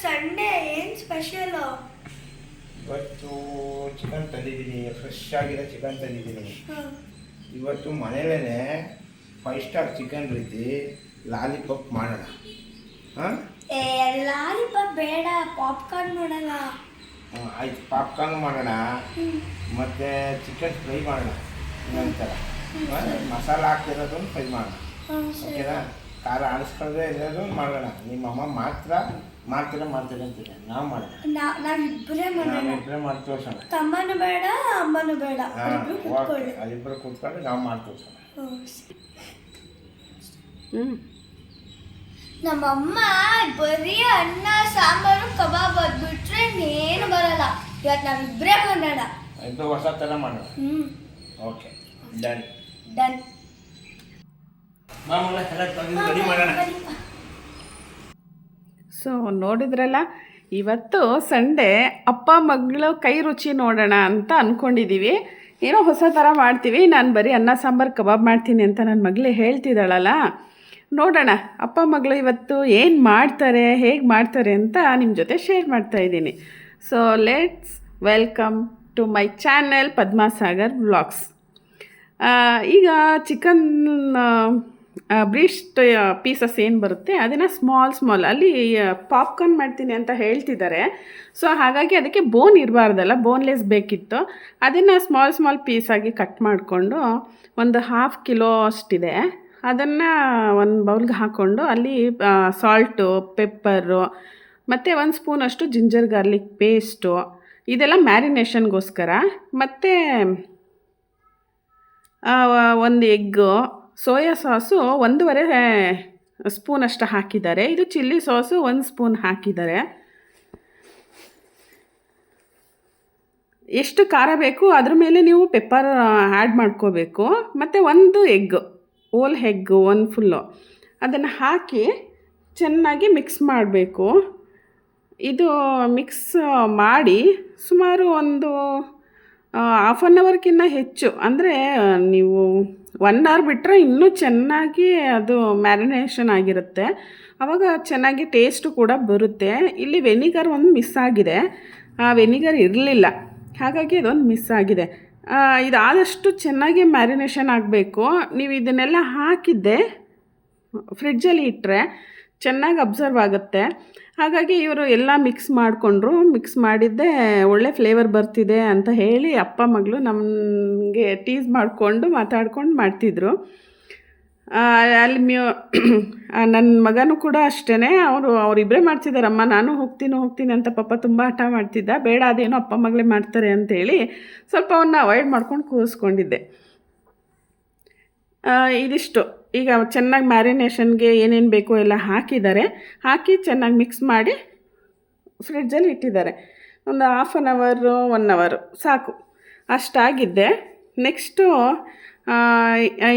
Sunday ಏನು special? ಇವತ್ತು chicken ತಂದಿದ್ದೀನಿ, ಫ್ರೆಶ್ ಆಗಿರೋ ಚಿಕನ್ ತಂದಿದ್ದೀನಿ. ಇವತ್ತು ಮನೇಲೇ 5 ಸ್ಟಾರ್ ಚಿಕನ್ ರೀತಿ ಲಾಲಿಪಾಪ್ ಮಾಡೋಣ. ಹಾಂ, ಲಾಲಿಪಾಪ್ ಬೇಡ, ಪಾಪ್ಕಾರ್ನ್ ಮಾಡೋಣ. ಆಯ್ತು, ಪಾಪ್ಕಾರ್ನ್ ಮಾಡೋಣ. ಮತ್ತು ಚಿಕನ್ ಫ್ರೈ ಮಾಡೋಣ. ಇನ್ನೊಂಥರ ಮಸಾಲ ಹಾಕ್ತಿರೋದು ಫ್ರೈ ಮಾಡೋಣ. ಓಕೆನಾ? ಖಾರ ಆಡಿಸ್ಕೊಳ್ಳದೆ ಇರೋದು ಮಾಡೋಣ. ನಿಮ್ಮಮ್ಮ ಮಾತ್ರ ಮಾಡ್ತೀರ ಅಂತೀರ, ನಾವು ಮಾಡೋಣ. ನಾವಿಬ್ಬರೇ ಮಾಡಿ ತೋರ್ಸೋಣ. ತಮ್ಮನೂ ಬೇಡ, ಅಮ್ಮನೂ ಬೇಡ, ಅದಿಬ್ಬರು ಕೂತ್ಕೊಂಡು ನಾವು ಮಾಡಿ ತೋರ್ಸೋಣ. ನಮ್ಮಮ್ಮ ಬರೀ ಅನ್ನ ಸಾಂಬಾರು ಕಬಾಬ್ ಬಿಟ್ರೆ ಇನ್ನೇನು ಬರಲ್ಲ. ಇವತ್ತು ನಾವಿಬ್ಬರೇ ಮಾಡೋಣ. ಇಬ್ಬರು ಹೊಸ ಥರ ಮಾಡೋಣ. Okay, done. ರೆಡಿ ಮಾಡೋಣ. ಸೊ ನೋಡಿದ್ರಲ್ಲ, ಇವತ್ತು ಸಂಡೇ ಅಪ್ಪ ಮಗಳು ಕೈ ರುಚಿ ನೋಡೋಣ ಅಂತ ಅಂದ್ಕೊಂಡಿದ್ದೀವಿ. ಏನೋ ಹೊಸ ಥರ ಮಾಡ್ತೀವಿ. ನಾನು ಬರೀ ಅನ್ನ ಸಾಂಬಾರು ಕಬಾಬ್ ಮಾಡ್ತೀನಿ ಅಂತ ನನ್ನ ಮಗಳೇ ಹೇಳ್ತಿದ್ದಾಳಲ್ಲ, ನೋಡೋಣ ಅಪ್ಪ ಮಗಳು ಇವತ್ತು ಏನು ಮಾಡ್ತಾರೆ, ಹೇಗೆ ಮಾಡ್ತಾರೆ ಅಂತ ನಿಮ್ಮ ಜೊತೆ ಶೇರ್ ಮಾಡ್ತಾಯಿದ್ದೀನಿ. So let's welcome to my channel Padmasagar vlogs. ಈಗ ಚಿಕನ್ ಬ್ರೀಸ್ಟ್ ಪೀಸಸ್ ಏನು ಬರುತ್ತೆ ಅದನ್ನು ಸ್ಮಾಲ್ ಅಲ್ಲಿ ಪಾಪ್ಕಾರ್ನ್ ಮಾಡ್ತೀನಿ ಅಂತ ಹೇಳ್ತಿದ್ದಾರೆ. ಸೊ ಹಾಗಾಗಿ ಅದಕ್ಕೆ ಬೋನ್ ಇರಬಾರ್ದಲ್ಲ, ಬೋನ್ಲೆಸ್ ಬೇಕಿತ್ತು. ಅದನ್ನು ಸ್ಮಾಲ್ ಪೀಸಾಗಿ ಕಟ್ ಮಾಡಿಕೊಂಡು ಒಂದು 1/2 ಕಿಲೋ ಅಷ್ಟಿದೆ. ಅದನ್ನು ಒಂದು ಬೌಲ್ಗೆ ಹಾಕ್ಕೊಂಡು ಅಲ್ಲಿ ಸಾಲ್ಟು, ಪೆಪ್ಪರು ಮತ್ತು 1 ಸ್ಪೂನಷ್ಟು ಜಿಂಜರ್ ಗಾರ್ಲಿಕ್ ಪೇಸ್ಟು, ಇದೆಲ್ಲ ಮ್ಯಾರಿನೇಷನ್ಗೋಸ್ಕರ. ಮತ್ತು 1 ಎಗ್ಗು, ಸೋಯಾ ಸಾಸು 1.5 ಸ್ಪೂನಷ್ಟು ಹಾಕಿದ್ದಾರೆ. ಇದು ಚಿಲ್ಲಿ ಸಾಸು 1 ಸ್ಪೂನ್ ಹಾಕಿದ್ದಾರೆ. ಎಷ್ಟು ಖಾರ ಬೇಕು ಅದ್ರ ಮೇಲೆ ನೀವು ಪೆಪ್ಪರ್ ಆ್ಯಡ್ ಮಾಡ್ಕೋಬೇಕು. ಮತ್ತು 1 ಎಗ್, ಓಲ್ ಎಗ್ಗು 1 ಫುಲ್ಲು, ಅದನ್ನು ಹಾಕಿ ಚೆನ್ನಾಗಿ ಮಿಕ್ಸ್ ಮಾಡಬೇಕು. ಇದು ಮಿಕ್ಸ್ ಮಾಡಿ ಸುಮಾರು ಒಂದು 1/2 ಅವರ್ಗಿಂತ ಹೆಚ್ಚು, ಅಂದರೆ ನೀವು 1 ಅವರ್ ಬಿಟ್ಟರೆ ಇನ್ನೂ ಚೆನ್ನಾಗಿ ಅದು ಮ್ಯಾರಿನೇಷನ್ ಆಗಿರುತ್ತೆ. ಆವಾಗ ಚೆನ್ನಾಗಿ ಟೇಸ್ಟು ಕೂಡ ಬರುತ್ತೆ. ಇಲ್ಲಿ ವೆನಿಗರ್ ಒಂದು ಮಿಸ್ ಆಗಿದೆ, ವೆನಿಗರ್ ಇರಲಿಲ್ಲ, ಹಾಗಾಗಿ ಅದೊಂದು ಮಿಸ್ ಆಗಿದೆ. ಇದಾದಷ್ಟು ಚೆನ್ನಾಗಿ ಮ್ಯಾರಿನೇಷನ್ ಆಗಬೇಕು. ನೀವು ಇದನ್ನೆಲ್ಲ ಹಾಕಿದ್ದೆ ಫ್ರಿಡ್ಜಲ್ಲಿ ಇಟ್ಟರೆ ಚೆನ್ನಾಗಿ ಅಬ್ಸರ್ವ್ ಆಗುತ್ತೆ. ಹಾಗಾಗಿ ಇವರು ಎಲ್ಲ ಮಿಕ್ಸ್ ಮಾಡಿದ್ದೆ ಒಳ್ಳೆ ಫ್ಲೇವರ್ ಬರ್ತಿದೆ ಅಂತ ಹೇಳಿ ಅಪ್ಪ ಮಗಳು ನಮಗೆ ಟೀಸ್ ಮಾಡಿಕೊಂಡು ಮಾತಾಡ್ಕೊಂಡು ಮಾಡ್ತಿದ್ರು. ಅಲ್ಲಿ ನನ್ನ ಮಗನೂ ಕೂಡ ಅಷ್ಟೇ, ಅವರಿಬ್ಬರೇ ಮಾಡ್ತಿದ್ದಾರಮ್ಮ, ನಾನು ಹೋಗ್ತೀನಿ ಅಂತ ಪಾಪ ತುಂಬ ಹಠ ಮಾಡ್ತಿದ್ದ. ಬೇಡ, ಅದೇನೋ ಅಪ್ಪ ಮಗಳೇ ಮಾಡ್ತಾರೆ ಅಂತೇಳಿ ಸ್ವಲ್ಪ ಅವನ್ನ ಅವಾಯ್ಡ್ ಮಾಡ್ಕೊಂಡು ಕೂರಿಸ್ಕೊಂಡಿದ್ದೆ. ಇದಿಷ್ಟು ಈಗ ಚೆನ್ನಾಗಿ ಮ್ಯಾರಿನೇಷನ್ಗೆ ಏನೇನು ಬೇಕೋ ಎಲ್ಲ ಹಾಕಿ ಚೆನ್ನಾಗಿ ಮಿಕ್ಸ್ ಮಾಡಿ ಫ್ರಿಡ್ಜಲ್ಲಿ ಇಟ್ಟಿದ್ದಾರೆ. ಒಂದು 1/2 ಅವರ್ 1 ಅವರ್ ಸಾಕು, ಅಷ್ಟಾಗಿದ್ದೆ. ನೆಕ್ಸ್ಟು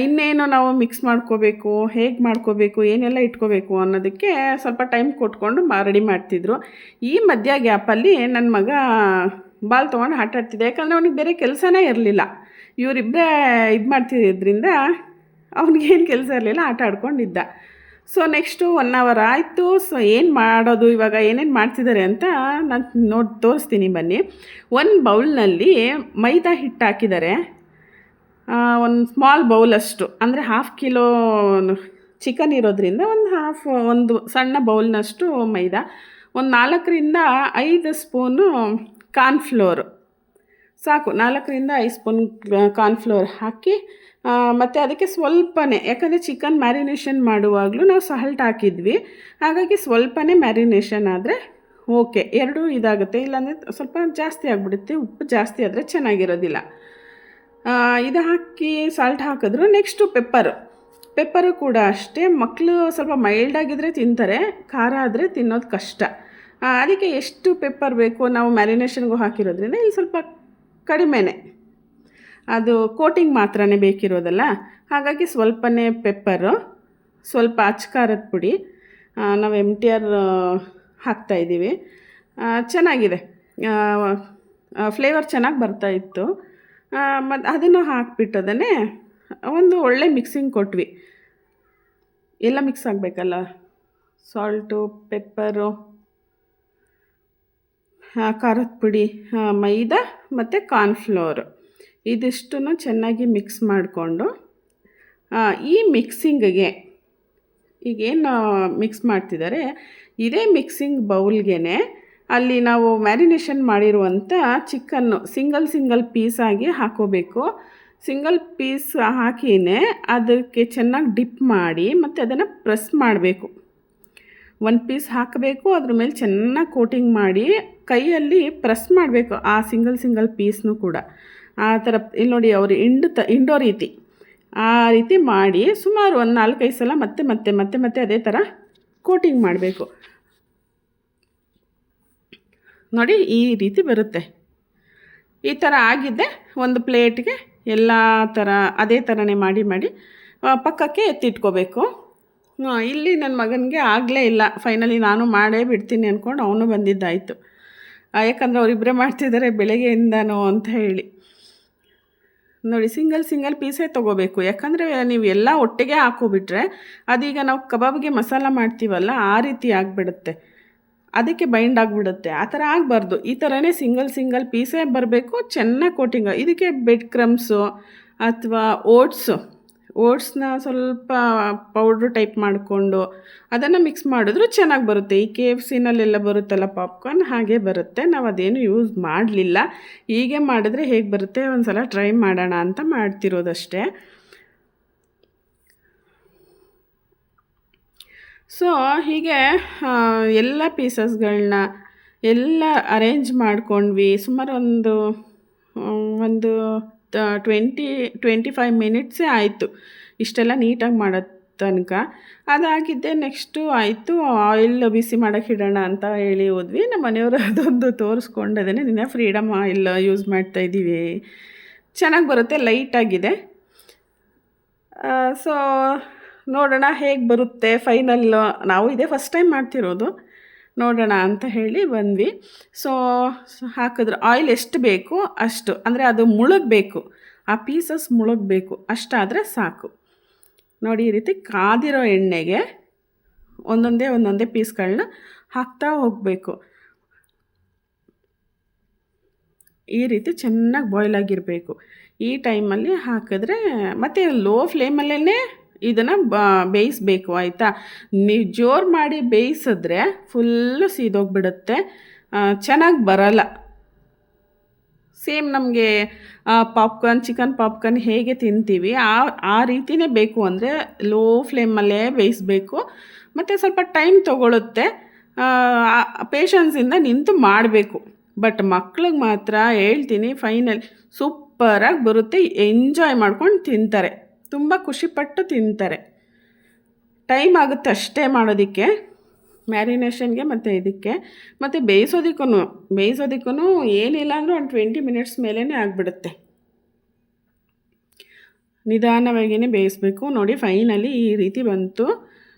ಇನ್ನೇನು ನಾವು ಮಿಕ್ಸ್ ಮಾಡ್ಕೋಬೇಕು, ಹೇಗೆ ಮಾಡ್ಕೋಬೇಕು, ಏನೆಲ್ಲ ಇಟ್ಕೋಬೇಕು ಅನ್ನೋದಕ್ಕೆ ಸ್ವಲ್ಪ ಟೈಮ್ ಕೊಟ್ಕೊಂಡು ರೆಡಿ ಮಾಡ್ತಿದ್ರು. ಈ ಮಧ್ಯ ಗ್ಯಾಪಲ್ಲಿ ನನ್ನ ಮಗ ಬಾಲ್ ತೊಗೊಂಡು ಆಟ ಆಡ್ತಿದ್ದೆ. ಯಾಕಂದರೆ ಅವನಿಗೆ ಬೇರೆ ಕೆಲಸನೇ ಇರಲಿಲ್ಲ. ಇವರಿಬ್ಬರೇ ಇದು ಮಾಡ್ತಿದ್ದರಿಂದ ಅವ್ನಿಗೇನು ಕೆಲಸ ಇರಲಿಲ್ಲ, ಆಟ ಆಡ್ಕೊಂಡಿದ್ದ. ಸೊ ನೆಕ್ಸ್ಟು 1 ಅವರ್ ಆಯಿತು. ಸೊ ಏನು ಮಾಡೋದು ಇವಾಗ, ಏನೇನು ಮಾಡ್ತಿದ್ದಾರೆ ಅಂತ ನಾನು ತೋರಿಸ್ತೀನಿ ಬನ್ನಿ. 1 ಬೌಲ್ನಲ್ಲಿ ಮೈದಾ ಹಿಟ್ಟು ಹಾಕಿದ್ದಾರೆ. 1 ಸ್ಮಾಲ್ ಬೌಲಷ್ಟು, ಅಂದರೆ 1/2 ಕಿಲೋ ಚಿಕನ್ ಇರೋದ್ರಿಂದ ಒಂದು ಸಣ್ಣ ಬೌಲ್ನಷ್ಟು ಮೈದಾ, ಒಂದು 4ರಿಂದ 5 ಸ್ಪೂನು ಕಾರ್ನ್ಫ್ಲೋರು ಸಾಕು. 4ರಿಂದ 5 ಸ್ಪೂನ್ ಕಾರ್ನ್ಫ್ಲೋರ್ ಹಾಕಿ, ಮತ್ತು ಅದಕ್ಕೆ ಸ್ವಲ್ಪನೇ, ಯಾಕಂದರೆ ಚಿಕನ್ ಮ್ಯಾರಿನೇಷನ್ ಮಾಡುವಾಗಲೂ ನಾವು ಸಾಲ್ಟ್ ಹಾಕಿದ್ವಿ, ಹಾಗಾಗಿ ಸ್ವಲ್ಪನೇ ಮ್ಯಾರಿನೇಷನ್ ಆದರೆ ಓಕೆ, ಎರಡೂ ಇದಾಗುತ್ತೆ. ಇಲ್ಲಾಂದರೆ ಸ್ವಲ್ಪ ಜಾಸ್ತಿ ಆಗಿಬಿಡುತ್ತೆ, ಉಪ್ಪು ಜಾಸ್ತಿ ಆದರೆ ಚೆನ್ನಾಗಿರೋದಿಲ್ಲ. ಇದು ಹಾಕಿ ಸಾಲ್ಟ್ ಹಾಕಿದ್ರು. ನೆಕ್ಸ್ಟು ಪೆಪ್ಪರು ಕೂಡ ಅಷ್ಟೇ. ಮಕ್ಕಳು ಸ್ವಲ್ಪ ಮೈಲ್ಡಾಗಿದ್ದರೆ ತಿಂತಾರೆ, ಖಾರ ಆದರೆ ತಿನ್ನೋದು ಕಷ್ಟ. ಅದಕ್ಕೆ ಎಷ್ಟು ಪೆಪ್ಪರ್ ಬೇಕು, ನಾವು ಮ್ಯಾರಿನೇಷನ್ಗೂ ಹಾಕಿರೋದ್ರಿಂದ ಇಲ್ಲಿ ಸ್ವಲ್ಪ ಕಡಿಮೆನೇ, ಅದು ಕೋಟಿಂಗ್ ಮಾತ್ರನೇ ಬೇಕಿರೋದಲ್ಲ, ಹಾಗಾಗಿ ಸ್ವಲ್ಪನೇ ಪೆಪ್ಪರು, ಸ್ವಲ್ಪ ಅಚ್ಕಾರದ ಪುಡಿ, ನಾವು MTR ಹಾಕ್ತಾಯಿದ್ದೀವಿ. ಚೆನ್ನಾಗಿದೆ, ಫ್ಲೇವರ್ ಚೆನ್ನಾಗಿ ಬರ್ತಾಯಿತ್ತು. ಮತ್ತು ಅದನ್ನು ಹಾಕಿಬಿಟ್ಟದನ್ನೇ ಒಂದು ಒಳ್ಳೆ ಮಿಕ್ಸಿಂಗ್ ಕೊಟ್ವಿ. ಎಲ್ಲ ಮಿಕ್ಸ್ ಆಗಬೇಕಲ್ಲ, ಸಾಲ್ಟು, ಪೆಪ್ಪರು, ಖಾರದ ಪುಡಿ, ಮೈದಾ ಮತ್ತು ಕಾರ್ನ್ಫ್ಲೋರು ಇದಿಷ್ಟನ್ನು ಚೆನ್ನಾಗಿ ಮಿಕ್ಸ್ ಮಾಡಿಕೊಂಡು ಈ ಮಿಕ್ಸಿಂಗಿಗೆ ಈಗೇನು ಮಿಕ್ಸ್ ಮಾಡ್ತಿದ್ದಾರೆ ಇದೇ ಮಿಕ್ಸಿಂಗ್ ಬೌಲ್ಗೆ ಅಲ್ಲಿ ನಾವು ಮ್ಯಾರಿನೇಷನ್ ಮಾಡಿರುವಂಥ ಚಿಕನ್ನು ಸಿಂಗಲ್ ಪೀಸಾಗಿ ಹಾಕೋಬೇಕು. ಸಿಂಗಲ್ ಪೀಸ್ ಹಾಕಿಯೇ ಅದಕ್ಕೆ ಚೆನ್ನಾಗಿ ಡಿಪ್ ಮಾಡಿ ಮತ್ತು ಅದನ್ನು ಪ್ರೆಸ್ ಮಾಡಬೇಕು. ಒಂದು ಪೀಸ್ ಹಾಕಬೇಕು, ಅದ್ರ ಮೇಲೆ ಚೆನ್ನಾಗಿ ಕೋಟಿಂಗ್ ಮಾಡಿ ಕೈಯಲ್ಲಿ ಪ್ರೆಸ್ ಮಾಡಬೇಕು ಆ ಸಿಂಗಲ್ ಪೀಸ್ನೂ ಕೂಡ. ಆ ಥರ ಇಲ್ಲಿ ನೋಡಿ ಅವರು ಹಿಂಡೋ ರೀತಿ ಆ ರೀತಿ ಮಾಡಿ ಸುಮಾರು ಒಂದು 4-5 ಸಲ ಮತ್ತೆ ಅದೇ ಥರ ಕೋಟಿಂಗ್ ಮಾಡಬೇಕು. ನೋಡಿ ಈ ರೀತಿ ಬರುತ್ತೆ. ಈ ಥರ ಆಗಿದ್ದೆ ಒಂದು ಪ್ಲೇಟ್ಗೆ ಎಲ್ಲ ಥರ ಅದೇ ಥರನೇ ಮಾಡಿ ಪಕ್ಕಕ್ಕೆ ಎತ್ತಿಟ್ಕೋಬೇಕು. ಇಲ್ಲಿ ನನ್ನ ಮಗನಿಗೆ ಆಗಲೇ ಇಲ್ಲ, ಫೈನಲಿ ನಾನು ಮಾಡೇ ಬಿಡ್ತೀನಿ ಅಂದ್ಕೊಂಡು ಅವನು ಬಂದಿದ್ದಾಯಿತು. ಯಾಕಂದರೆ ಅವರಿಬ್ಬರೇ ಮಾಡ್ತಿದ್ದಾರೆ ಬೆಳಗ್ಗೆಯಿಂದನೋ ಅಂತ ಹೇಳಿ. ನೋಡಿ ಸಿಂಗಲ್ ಪೀಸೇ ತೊಗೋಬೇಕು, ಯಾಕಂದರೆ ನೀವು ಎಲ್ಲ ಒಟ್ಟಿಗೆ ಹಾಕೋಬಿಟ್ರೆ ಅದೀಗ ನಾವು ಕಬಾಬ್ಗೆ ಮಸಾಲ ಮಾಡ್ತೀವಲ್ಲ ಆ ರೀತಿ ಆಗಿಬಿಡುತ್ತೆ, ಅದಕ್ಕೆ ಬೈಂಡ್ ಆಗಿಬಿಡುತ್ತೆ. ಆ ಥರ ಆಗಬಾರ್ದು. ಈ ಥರನೇ ಸಿಂಗಲ್ ಪೀಸೇ ಬರಬೇಕು, ಚೆನ್ನಾಗಿ ಕೋಟಿಂಗ್. ಇದಕ್ಕೆ ಬ್ರೆಡ್ ಕ್ರಮ್ಸು ಅಥವಾ ಓಟ್ಸ್ನ ಸ್ವಲ್ಪ ಪೌಡ್ರು ಟೈಪ್ ಮಾಡಿಕೊಂಡು ಅದನ್ನು ಮಿಕ್ಸ್ ಮಾಡಿದ್ರೂ ಚೆನ್ನಾಗಿ ಬರುತ್ತೆ. ಈ KFCನಲ್ಲೆಲ್ಲ ಬರುತ್ತಲ್ಲ ಪಾಪ್ಕಾರ್ನ್, ಹಾಗೆ ಬರುತ್ತೆ. ನಾವು ಅದೇನು ಯೂಸ್ ಮಾಡಲಿಲ್ಲ. ಹೀಗೆ ಮಾಡಿದ್ರೆ ಹೇಗೆ ಬರುತ್ತೆ ಒಂದು ಸಲ ಟ್ರೈ ಮಾಡೋಣ ಅಂತ ಮಾಡ್ತಿರೋದಷ್ಟೇ. ಸೊ ಹೀಗೆ ಎಲ್ಲ ಪೀಸಸ್ಗಳನ್ನ ಎಲ್ಲ ಅರೇಂಜ್ ಮಾಡ್ಕೊಂಡ್ವಿ. ಸುಮಾರು ಒಂದು 20-25 ಮಿನಿಟ್ಸೇ ಆಯಿತು ಇಷ್ಟೆಲ್ಲ ನೀಟಾಗಿ ಮಾಡೋ ತನಕ. ಅದಾಗಿದ್ದೆ ನೆಕ್ಸ್ಟು ಆಯಿತು ಆಯಿಲ್ ಬಿಸಿ ಮಾಡೋಕ್ಕೆ ಇಡೋಣ ಅಂತ ಹೇಳಿ ಹೋದ್ವಿ. ನಮ್ಮ ಮನೆಯವರು ಅದೊಂದು ತೋರಿಸ್ಕೊಂಡದೇ ನಿನ್ನೆ ಫ್ರೀಡಮ್ ಆಯಿಲ್ ಯೂಸ್ ಮಾಡ್ತಾಯಿದ್ದೀವಿ, ಚೆನ್ನಾಗಿ ಬರುತ್ತೆ, ಲೈಟಾಗಿದೆ. ಸೊ ನೋಡೋಣ ಹೇಗೆ ಬರುತ್ತೆ ಫೈನಲ್. ನಾವು ಇದೇ ಫಸ್ಟ್ ಟೈಮ್ ಮಾಡ್ತಿರೋದು, ನೋಡೋಣ ಅಂತ ಹೇಳಿ ಬಂದ್ವಿ. ಸೊ ಹಾಕಿದ್ರೆ ಆಯಿಲ್ ಎಷ್ಟು ಬೇಕು ಅಷ್ಟು, ಅಂದರೆ ಅದು ಮುಳುಗಬೇಕು, ಆ ಪೀಸಸ್ ಮುಳುಗಬೇಕು, ಅಷ್ಟಾದರೆ ಸಾಕು. ನೋಡಿ ಈ ರೀತಿ ಕಾದಿರೋ ಎಣ್ಣೆಗೆ ಒಂದೊಂದೇ ಪೀಸ್ಗಳನ್ನ ಹಾಕ್ತಾ ಹೋಗಬೇಕು. ಈ ರೀತಿ ಚೆನ್ನಾಗಿ ಬಾಯ್ಲ್ ಆಗಿರಬೇಕು. ಈ ಟೈಮಲ್ಲಿ ಹಾಕಿದ್ರೆ ಮತ್ತು ಲೋ ಫ್ಲೇಮಲ್ಲೇ ಇದನ್ನು ಬೇಯಿಸಬೇಕು, ಆಯಿತಾ. ನೀವು ಜೋರು ಮಾಡಿ ಬೇಯಿಸಿದ್ರೆ ಫುಲ್ಲು ಸೀದೋಗಿಬಿಡುತ್ತೆ, ಚೆನ್ನಾಗಿ ಬರಲ್ಲ. ಸೇಮ್ ನಮಗೆ ಚಿಕನ್ ಪಾಪ್ಕಾರ್ನ್ ಹೇಗೆ ತಿಂತೀವಿ ಆ ರೀತಿಯೇ ಬೇಕು. ಅಂದರೆ ಲೋ ಫ್ಲೇಮಲ್ಲೇ ಬೇಯಿಸಬೇಕು, ಮತ್ತು ಸ್ವಲ್ಪ ಟೈಮ್ ತೊಗೊಳುತ್ತೆ, ಪೇಷನ್ಸಿಂದ ನಿಂತು ಮಾಡಬೇಕು. ಬಟ್ ಮಕ್ಳಿಗೆ ಮಾತ್ರ ಹೇಳ್ತೀನಿ ಫೈನಲ್ ಸೂಪರಾಗಿ ಬರುತ್ತೆ, ಎಂಜಾಯ್ ಮಾಡ್ಕೊಂಡು ತಿಂತಾರೆ, ತುಂಬ ಖುಷಿಪಟ್ಟು ತಿಂತಾರೆ. ಟೈಮ್ ಆಗುತ್ತೆ ಅಷ್ಟೇ ಮಾಡೋದಕ್ಕೆ, ಮ್ಯಾರಿನೇಷನ್ಗೆ ಮತ್ತು ಇದಕ್ಕೆ. ಮತ್ತು ಬೇಯಿಸೋದಕ್ಕೂ ಏನಿಲ್ಲ ಅಂದರೂ ಒಂದು 20 ಮಿನಿಟ್ಸ್ ಮೇಲೇ ಆಗಿಬಿಡುತ್ತೆ. ನಿಧಾನವಾಗಿಯೇ ಬೇಯಿಸಬೇಕು. ನೋಡಿ ಫೈನಲಿ ಈ ರೀತಿ ಬಂತು,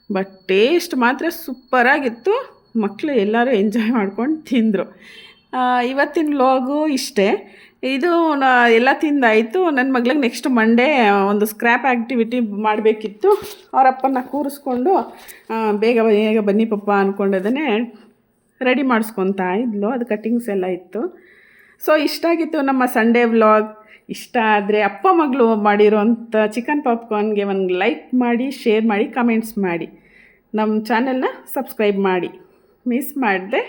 ಬಟ್ ಟೇಸ್ಟ್ ಮಾತ್ರ ಸೂಪರಾಗಿತ್ತು. ಮಕ್ಕಳು ಎಲ್ಲರೂ ಎಂಜಾಯ್ ಮಾಡ್ಕೊಂಡು ತಿಂದರು. ಇವತ್ತಿನ ವ್ಲಾಗು ಇಷ್ಟೇ. ಇದು ಎಲ್ಲ ತಿಂದಾಯಿತು. ನನ್ನ ಮಗಳಿಗೆ ನೆಕ್ಸ್ಟ್ ಮಂಡೇ ಒಂದು ಸ್ಕ್ರ್ಯಾಪ್ ಆ್ಯಕ್ಟಿವಿಟಿ ಮಾಡಬೇಕಿತ್ತು. ಅವರಪ್ಪನ ಕೂರಿಸ್ಕೊಂಡು ಬೇಗ ಬನ್ನಿ ಪಪ್ಪ ಅಂದ್ಕೊಂಡದೇ ರೆಡಿ ಮಾಡಿಸ್ಕೊತಾ ಇದ್ಲು. ಅದು ಕಟ್ಟಿಂಗ್ಸ್ ಎಲ್ಲ ಇತ್ತು. ಸೊ ಇಷ್ಟಾಗಿತ್ತು ನಮ್ಮ ಸಂಡೇ ವ್ಲಾಗ್. ಇಷ್ಟ ಆದರೆ ಅಪ್ಪ ಮಗಳು ಮಾಡಿರೋಂಥ ಚಿಕನ್ ಪಾಪ್ಕಾರ್ನ್ಗೆ ಒಂದು ಲೈಕ್ ಮಾಡಿ, ಶೇರ್ ಮಾಡಿ, ಕಮೆಂಟ್ಸ್ ಮಾಡಿ, ನಮ್ಮ ಚಾನೆಲ್ನ ಸಬ್ಸ್ಕ್ರೈಬ್ ಮಾಡಿ, ಮಿಸ್ ಮಾಡದೆ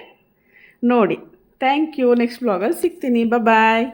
ನೋಡಿ. Thank you. ನೆಕ್ಸ್ಟ್ ವ್ಲಾಗಲ್ಲಿ ಸಿಗ್ತೀನಿ. ಬಾಯ್.